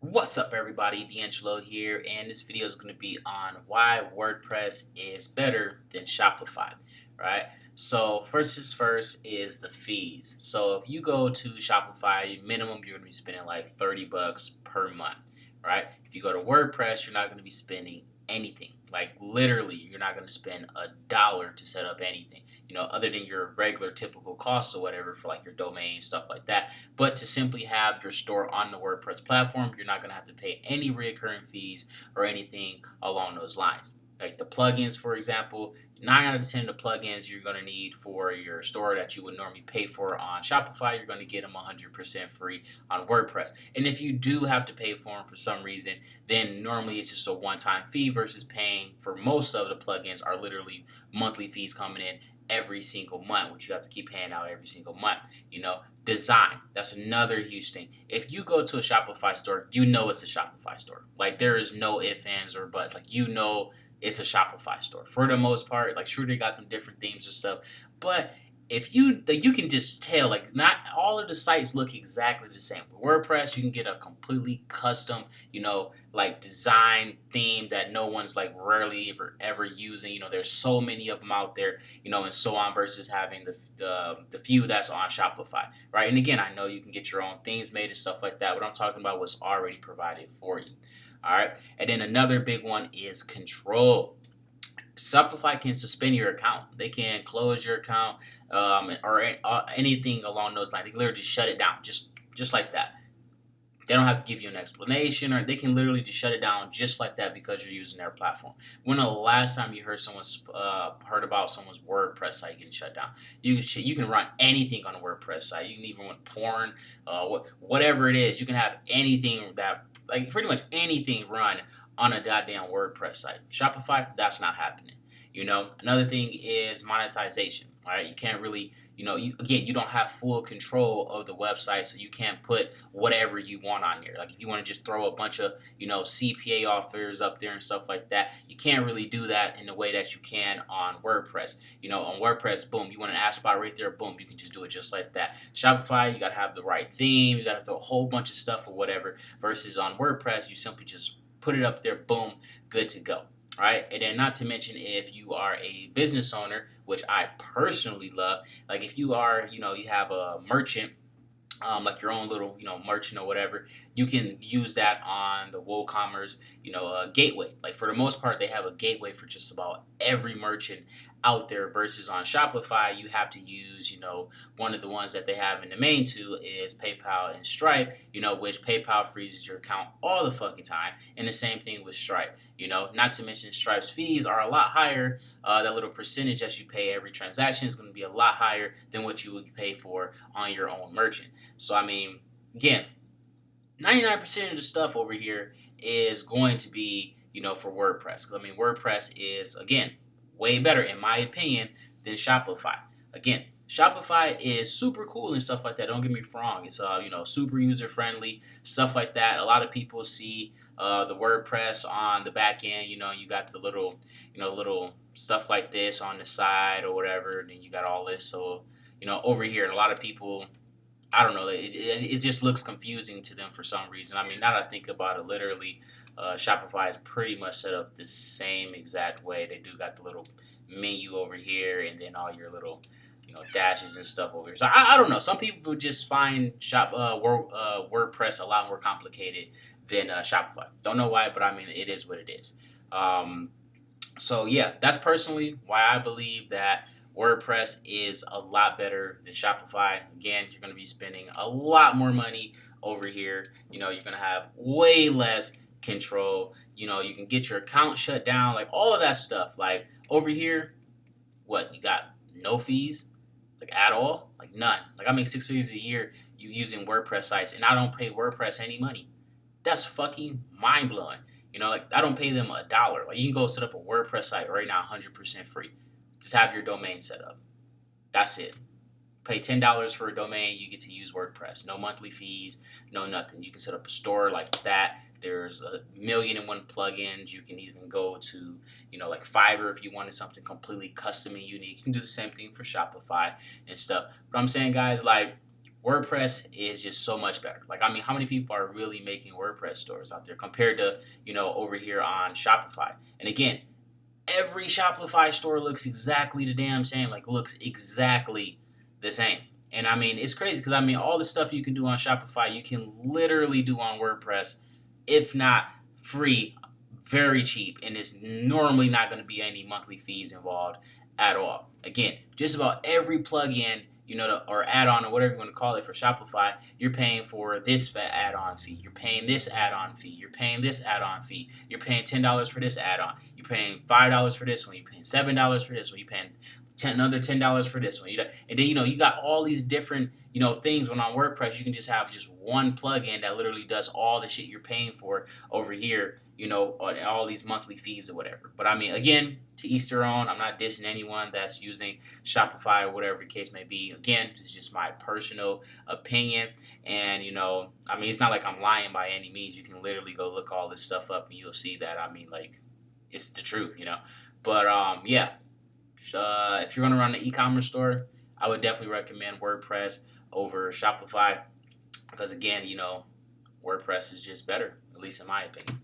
What's up, everybody? DeAngelo here, and this video is going to be on why WordPress is better than Shopify, right? So first is first is the fees. So if you go to Shopify, minimum you're going to be spending like 30 bucks per month, right? If you go to WordPress, you're not going to be spending anything. Like literally, you're not going to spend a dollar to set up anything, other than your regular typical costs or whatever for like your domain, stuff like that. But to simply have your store on the WordPress platform, you're not going to have to pay any recurring fees or anything along those lines. Like the plugins, for example, 9 out of 10 of the plugins you're going to need for your store that you would normally pay for on Shopify, you're going to get them 100% free on WordPress. And if you do have to pay for them for some reason, then normally it's just a one-time fee versus paying for most of the plugins are literally monthly fees coming in every single month, which you have to keep paying out every single month. Design, that's another huge thing. If you go to a Shopify store, it's a Shopify store. Like there is no ifs, ands, or buts. Like it's a Shopify store for the most part. Like sure they got some different themes and stuff, but if you can just tell, like not all of the sites look exactly the same. With WordPress, you can get a completely custom, like design theme that no one's like rarely ever using. There's so many of them out there, and so on versus having the few that's on Shopify, right? And again, I know you can get your own themes made and stuff like that, but I'm talking about what's already provided for you. All right. And then another big one is control. Shopify can suspend your account. They can close your account, or anything along those lines. They can literally just shut it down, just like that. They don't have to give you an explanation, or they can literally just shut it down just like that because you're using their platform. When the last time you heard about someone's WordPress site getting shut down? You can run anything on a WordPress site. You can even run porn, whatever it is. You can have anything that, like pretty much anything, run on a goddamn WordPress site. Shopify, that's not happening. Another thing is monetization. All right, you can't really, you don't have full control of the website, so you can't put whatever you want on here. Like if you want to just throw a bunch of, CPA offers up there and stuff like that, you can't really do that in the way that you can on WordPress. On WordPress, boom, you want an ad spot right there, boom, you can just do it just like that. Shopify, you got to have the right theme, you got to throw a whole bunch of stuff or whatever, versus on WordPress, you simply just put it up there, boom, good to go. All right, and then not to mention if you are a business owner, which I personally love, like if you are, you have a merchant, like your own little, merchant or whatever, you can use that on the WooCommerce, gateway. Like for the most part, they have a gateway for just about every merchant out there. Versus on Shopify, you have to use, one of the ones that they have in the main two is PayPal and Stripe, which PayPal freezes your account all the fucking time, and the same thing with Stripe. Not to mention Stripe's fees are a lot higher. That little percentage that you pay every transaction is going to be a lot higher than what you would pay for on your own merchant. So, I mean, again, 99% of the stuff over here is going to be, for WordPress. 'Cause, I mean, WordPress is, again, way better, in my opinion, than Shopify. Again, Shopify is super cool and stuff like that. Don't get me wrong. It's, super user friendly, stuff like that. A lot of people see the WordPress on the back end. You got the little stuff like this on the side or whatever. And then you got all this. So, over here, and a lot of people, I don't know. It just looks confusing to them for some reason. I mean, now that I think about it, literally, Shopify is pretty much set up the same exact way. They do got the little menu over here, and then all your little, dashes and stuff over here. So I don't know. Some people just find WordPress a lot more complicated than Shopify. Don't know why, but I mean, it is what it is. So yeah, that's personally why I believe that WordPress is a lot better than Shopify. Again, you're going to be spending a lot more money over here. You're going to have way less control. You can get your account shut down, like all of that stuff. Like over here, what, you got no fees, like at all, like none. Like I make 6 figures a year using WordPress sites, and I don't pay WordPress any money. That's fucking mind blowing. Like I don't pay them a dollar. Like you can go set up a WordPress site right now, 100% free. Just have your domain set up. That's it. Pay $10 for a domain, you get to use WordPress. No monthly fees, no nothing. You can set up a store like that. There's 1,000,001 plugins. You can even go to, like Fiverr if you wanted something completely custom and unique. You can do the same thing for Shopify and stuff. But I'm saying, guys, like WordPress is just so much better. Like, I mean, how many people are really making WordPress stores out there compared to, over here on Shopify? And again, every Shopify store looks exactly the damn same, like looks exactly the same. And I mean, it's crazy because I mean, all the stuff you can do on Shopify, you can literally do on WordPress, if not free, very cheap, and it's normally not going to be any monthly fees involved at all. Again, just about every plugin, or add-on or whatever you want to call it for Shopify, you're paying for this add-on fee. You're paying this add-on fee. You're paying this add-on fee. You're paying $10 for this add-on. You're paying $5 for this one. You're paying $7 for this one. You're paying another $10 for this one. And then you got all these different things. When on WordPress, you can just have just one plugin that literally does all the shit you're paying for over here. All these monthly fees or whatever. But I mean, again, to each their own. I'm not dissing anyone that's using Shopify or whatever the case may be. Again, it's just my personal opinion. And, I mean, it's not like I'm lying by any means. You can literally go look all this stuff up and you'll see that. I mean, like, it's the truth, But, yeah, if you're going to run an e-commerce store, I would definitely recommend WordPress over Shopify because, again, WordPress is just better, at least in my opinion.